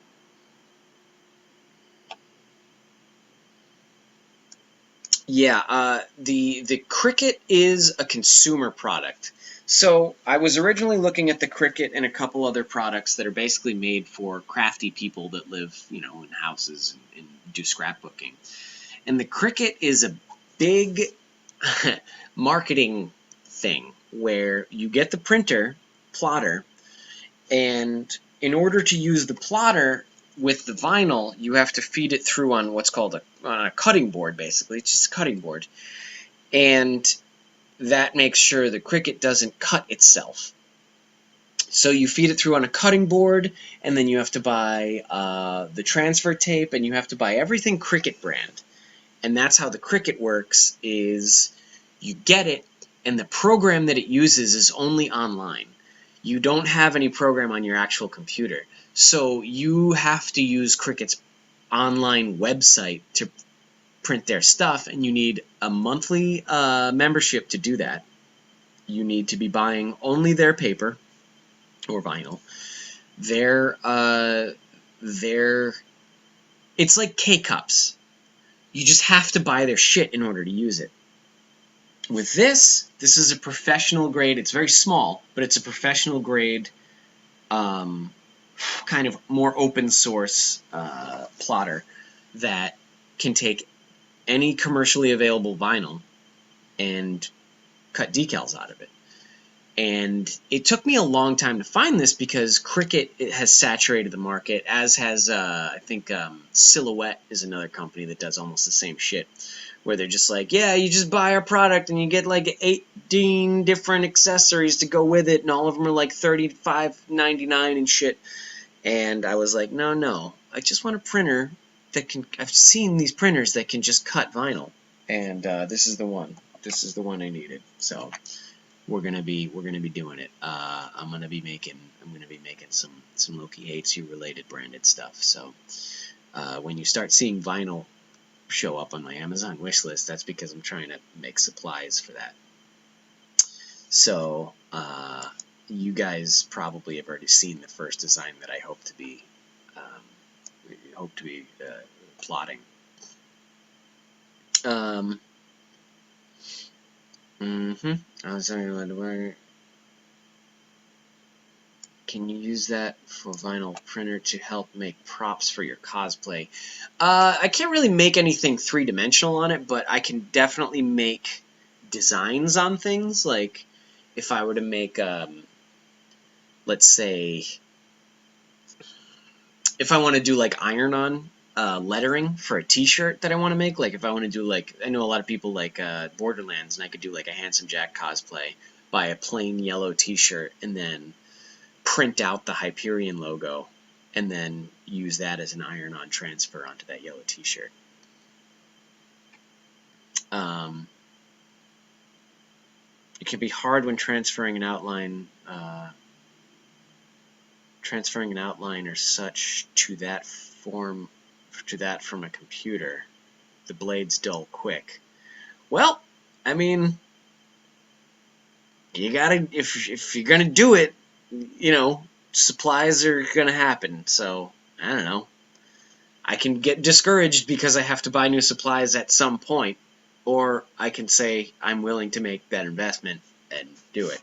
A: Cricut is a consumer product. So I was originally looking at the Cricut and a couple other products that are basically made for crafty people that live, you know, in houses and do scrapbooking. And the Cricut is a big marketing thing where you get the plotter, and in order to use the plotter with the vinyl, you have to feed it through on what's called a cutting board, basically. It's just a cutting board. And that makes sure the Cricut doesn't cut itself. So you feed it through on a cutting board, and then you have to buy the transfer tape, and you have to buy everything Cricut brand. And that's how the Cricut works, is you get it, and the program that it uses is only online. You don't have any program on your actual computer. So you have to use Cricut's online website to print their stuff, and you need a monthly membership to do that. You need to be buying only their paper or vinyl. It's like K-Cups. you just have to buy their shit in order to use it. With this is a professional grade. It's very small, but it's a professional grade, kind of more open source plotter that can take any commercially available vinyl and cut decals out of it. And it took me a long time to find this because Cricut has saturated the market, as has, I think, Silhouette is another company that does almost the same shit, where they're just like, yeah, you just buy our product and you get like 18 different accessories to go with it, and all of them are like $35.99 and shit. And I was like, no, I just want a printer that can, I've seen these printers that can just cut vinyl, and this is the one. This is the one I needed. So we're gonna be doing it. I'm gonna be making some Loki Hates You related branded stuff. So when you start seeing vinyl show up on my Amazon wish list, that's because I'm trying to make supplies for that. So you guys probably have already seen the first design that I hope to be plotting. I was talking about the word. Can you use that for vinyl printer to help make props for your cosplay? I can't really make anything three-dimensional on it, but I can definitely make designs on things. Like if I were to make, let's say, if I want to do like iron-on lettering for a t-shirt that I want to make, like if I want to do like, I know a lot of people like Borderlands, and I could do like a Handsome Jack cosplay, buy a plain yellow t-shirt, and then print out the Hyperion logo, and then use that as an iron-on transfer onto that yellow t-shirt. It can be hard when transferring an outline or such to that from a computer. The blades dull quick. Well, I mean, you gotta, if you're gonna do it, you know, supplies are gonna happen. So I don't know. I can get discouraged because I have to buy new supplies at some point, or I can say I'm willing to make that investment and do it.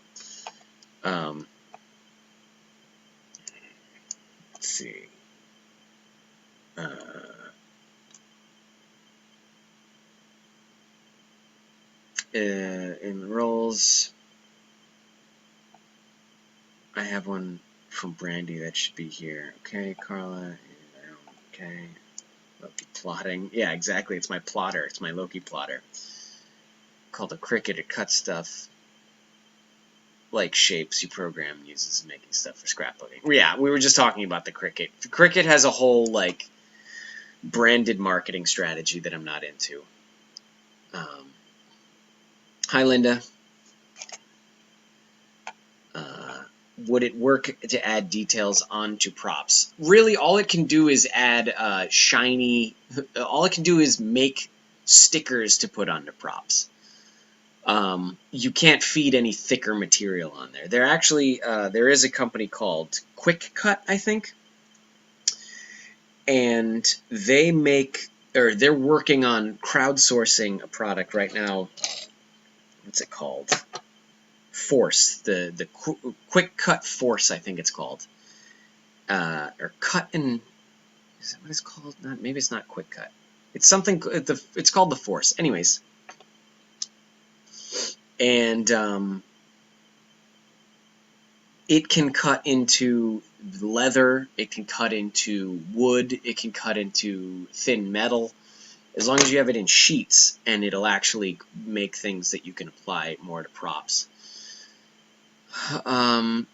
A: Let's see. In the roles, I have one from Brandy that should be here. Okay, Carla. Okay. Loki plotting. Yeah, exactly. It's my plotter. It's my Loki plotter. Called a Cricut. It cuts stuff like shapes you program uses in making stuff for scrapbooking. Yeah, we were just talking about the Cricut. Cricut has a whole like branded marketing strategy that I'm not into. Hi, Linda. Would it work to add details onto props? Really, all it can do is add shiny... all it can do is make stickers to put onto props. You can't feed any thicker material on there. There actually, there is a company called Quick Cut, I think. And they make... or they're working on crowdsourcing a product right now. What's it called? Force, the Quick Cut Force, I think it's called, or Cut and, is that what it's called? Not, maybe it's not Quick Cut. It's something. It's called the Force. Anyways, and it can cut into leather. It can cut into wood. It can cut into thin metal. As long as you have it in sheets, and it'll actually make things that you can apply more to props.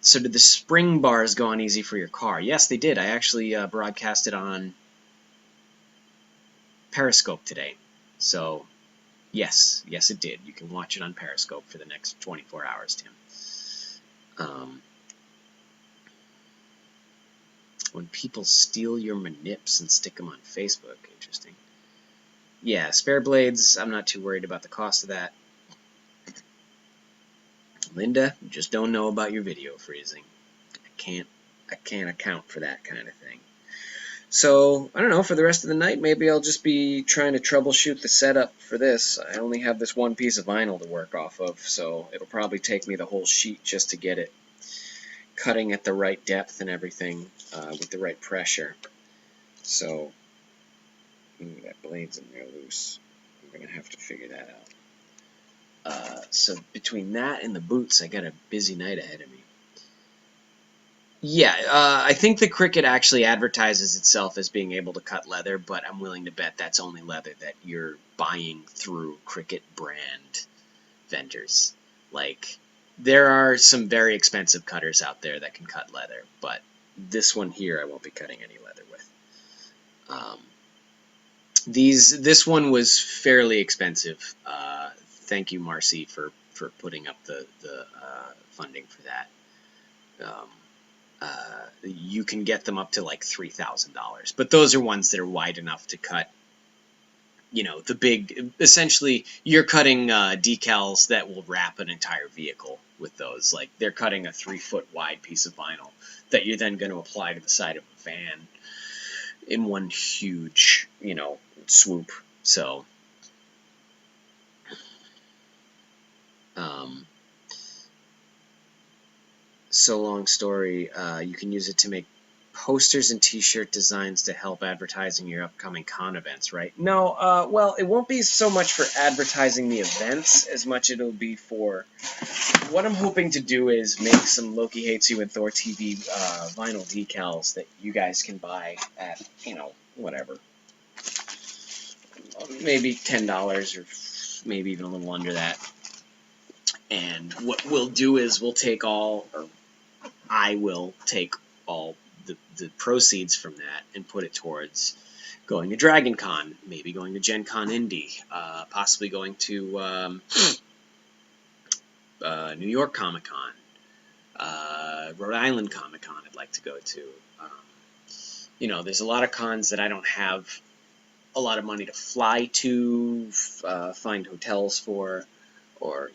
A: So did the spring bars go on easy for your car? Yes, they did. I actually broadcasted on Periscope today. So, yes, it did. You can watch it on Periscope for the next 24 hours, Tim. When people steal your manips and stick them on Facebook. Interesting. Yeah, spare blades, I'm not too worried about the cost of that. Linda, you just don't know about your video freezing. I can't account for that kind of thing. So, I don't know, for the rest of the night, maybe I'll just be trying to troubleshoot the setup for this. I only have this one piece of vinyl to work off of, so it'll probably take me the whole sheet just to get it cutting at the right depth and everything with the right pressure. So, that blade's in there loose. I'm going to have to figure that out. So between that and the boots, I got a busy night ahead of me. Yeah, I think the Cricut actually advertises itself as being able to cut leather, but I'm willing to bet that's only leather that you're buying through Cricut brand vendors. Like, there are some very expensive cutters out there that can cut leather, but this one here I won't be cutting any leather with. This one was fairly expensive. Thank you, Marcy, for putting up the funding for that. You can get them up to like $3,000, but those are ones that are wide enough to cut. You know, the big. Essentially, you're cutting decals that will wrap an entire vehicle with those. Like, they're cutting a 3-foot wide piece of vinyl that you're then going to apply to the side of a van in one huge, swoop. So, so long story, you can use it to make posters and t-shirt designs to help advertising your upcoming con events, right? No, well, it won't be so much for advertising the events as much it'll be for... What I'm hoping to do is make some Loki Hates You and ThorTV vinyl decals that you guys can buy at, whatever. Maybe $10 or maybe even a little under that. And what we'll do is we'll take all, or I will take all the proceeds from that and put it towards going to Dragon Con, maybe going to Gen Con Indy, possibly going to New York Comic Con, Rhode Island Comic Con I'd like to go to. There's a lot of cons that I don't have a lot of money to fly to, find hotels for, or,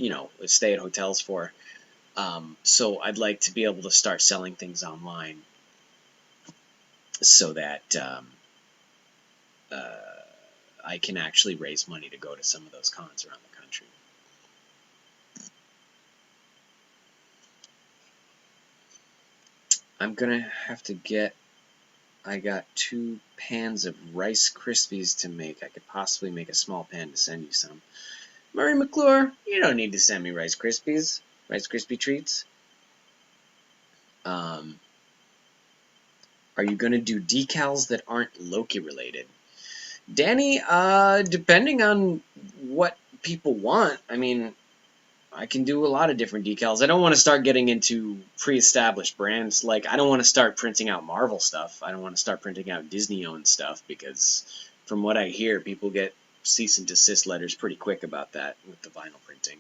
A: stay at hotels for. So I'd like to be able to start selling things online so that I can actually raise money to go to some of those cons around the country. I'm gonna have to get... I got 2 pans of Rice Krispies to make. I could possibly make a small pan to send you some. Murray McClure, you don't need to send me Rice Krispies. Rice Krispie treats. Are you going to do decals that aren't Loki related? Danny, depending on what people want, I mean, I can do a lot of different decals. I don't want to start getting into pre-established brands. Like, I don't want to start printing out Marvel stuff. I don't want to start printing out Disney-owned stuff because, from what I hear, people get cease and desist letters pretty quick about that with the vinyl printing.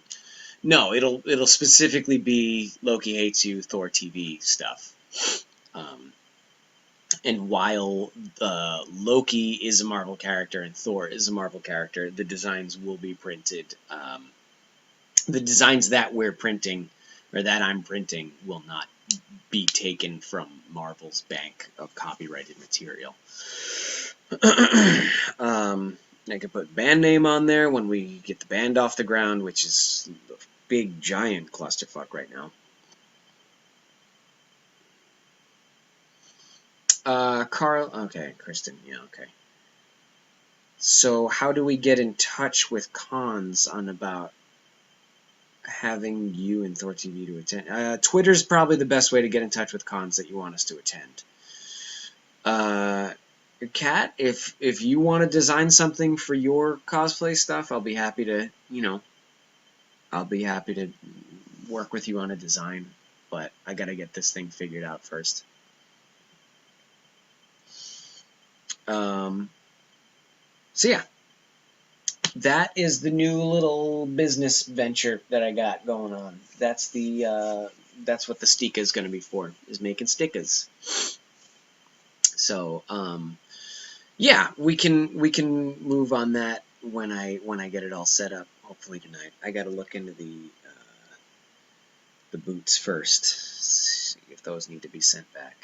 A: No, it'll specifically be Loki Hates You, ThorTV stuff. And while Loki is a Marvel character and Thor is a Marvel character, the designs will be printed. The designs that we're printing, or that I'm printing, will not be taken from Marvel's bank of copyrighted material. I could put band name on there when we get the band off the ground, which is a big, giant clusterfuck right now. Carl, okay, Kristen, yeah, okay. So how do we get in touch with cons on about having you and ThorTV to attend? Twitter's probably the best way to get in touch with cons that you want us to attend. Kat, if you want to design something for your cosplay stuff, I'll be happy to, I'll be happy to work with you on a design, but I gotta get this thing figured out first. So yeah, that is the new little business venture that I got going on. That's that's what the Stika is going to be for, is making stickers. So yeah, we can move on that when I get it all set up. Hopefully tonight. I got to look into the boots first, see if those need to be sent back.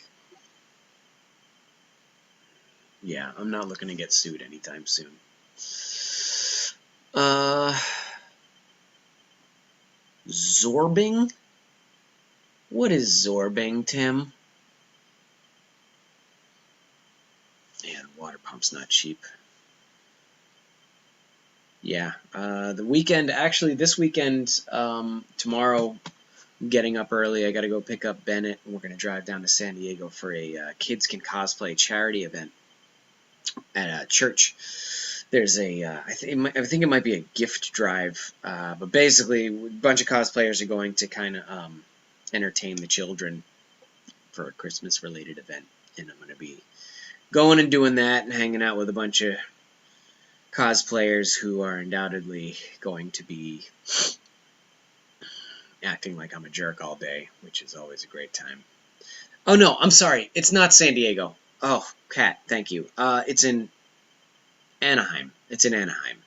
A: Yeah, I'm not looking to get sued anytime soon. Zorbing? What is Zorbing, Tim? Man, water pump's not cheap. Yeah, the weekend, actually this weekend, tomorrow, I'm getting up early. I gotta go pick up Bennett, and we're gonna drive down to San Diego for a Kids Can Cosplay charity event at a church. There's a, I think it might be a gift drive, but basically a bunch of cosplayers are going to kind of entertain the children for a Christmas-related event, and I'm going to be going and doing that and hanging out with a bunch of cosplayers who are undoubtedly going to be acting like I'm a jerk all day, which is always a great time. Oh no, I'm sorry, it's not San Diego. Oh, Kat, thank you. It's in Anaheim. It's in Anaheim.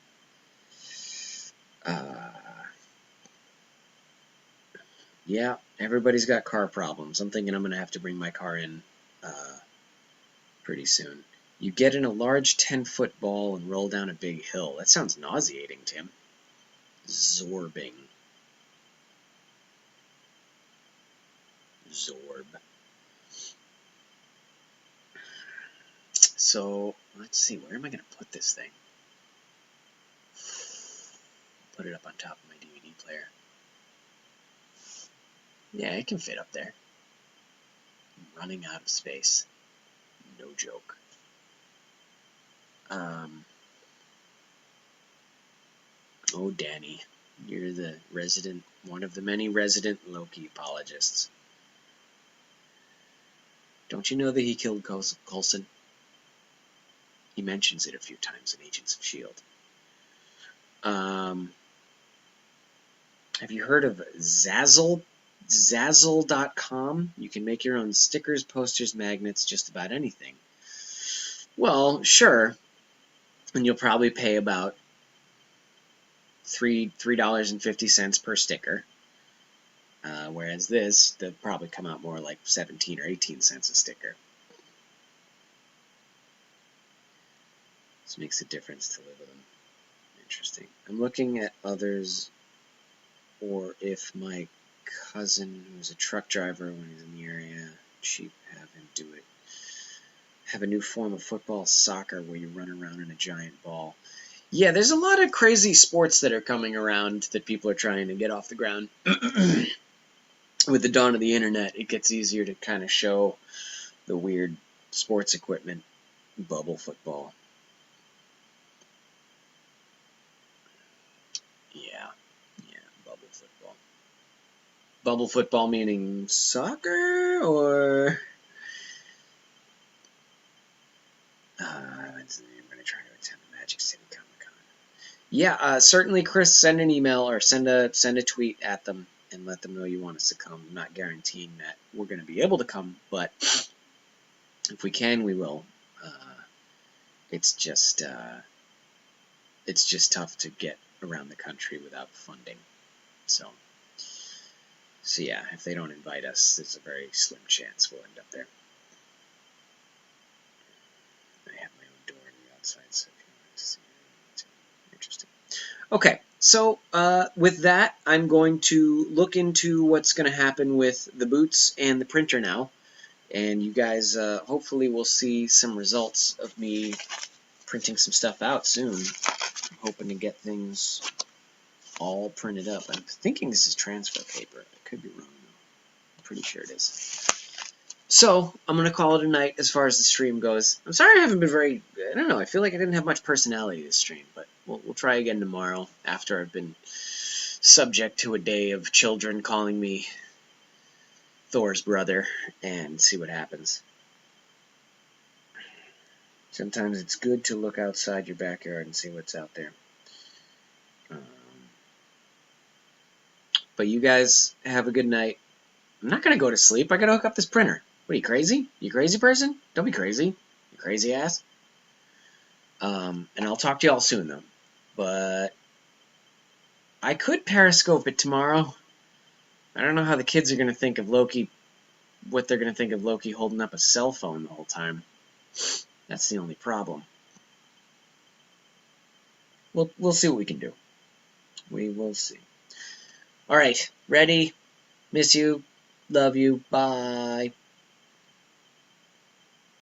A: Yeah, everybody's got car problems. I'm thinking I'm going to have to bring my car in pretty soon. You get in a large 10-foot ball and roll down a big hill. That sounds nauseating, Tim. Zorbing. Zorb. So, let's see. Where am I going to put this thing? Put it up on top of my DVD player. Yeah, it can fit up there. I'm running out of space. No joke. Oh, Danny. You're the resident, one of the many resident Loki apologists. Don't you know that he killed Coulson? He mentions it a few times in Agents of S.H.I.E.L.D. Have you heard of Zazzle? Zazzle.com? You can make your own stickers, posters, magnets, just about anything. Well, sure. And you'll probably pay about $3.50 per sticker. Whereas they'll probably come out more like 17 or 18 cents a sticker. This makes a difference to live with them. Interesting. I'm looking at others, or if my cousin, who's a truck driver when he's in the area, cheap, have him do it. Have a new form of football, soccer, where you run around in a giant ball. Yeah, there's a lot of crazy sports that are coming around that people are trying to get off the ground. With the dawn of the internet, it gets easier to kind of show the weird sports equipment. Bubble football. Yeah, bubble football. Bubble football meaning soccer, or... I'm going to try to attend the Magic City Comic-Con. Yeah, certainly, Chris, send an email or send a tweet at them and let them know you want us to come. I'm not guaranteeing that we're going to be able to come, but if we can, we will. It's just tough to get around the country without funding. So yeah, if they don't invite us, there's a very slim chance we'll end up there. I have my own door on the outside, so if you want to see it, interesting. Okay, so with that, I'm going to look into what's going to happen with the boots and the printer now, and you guys hopefully will see some results of me printing some stuff out soon. I'm hoping to get things all printed up. I'm thinking this is transfer paper. I could be wrong, though. I'm pretty sure it is. So, I'm going to call it a night as far as the stream goes. I'm sorry I haven't been very... I don't know, I feel like I didn't have much personality this stream, but we'll try again tomorrow after I've been subject to a day of children calling me Thor's brother and see what happens. Sometimes it's good to look outside your backyard and see what's out there. But you guys have a good night. I'm not going to go to sleep. I got to hook up this printer. What, are you crazy? You crazy person? Don't be crazy. You crazy ass. And I'll talk to y'all soon, though. But I could Periscope it tomorrow. I don't know how the kids are going to think of Loki, what they're going to think of Loki holding up a cell phone the whole time. That's the only problem. We'll see what we can do. We will see. All right, ready? Miss you. Love you. Bye.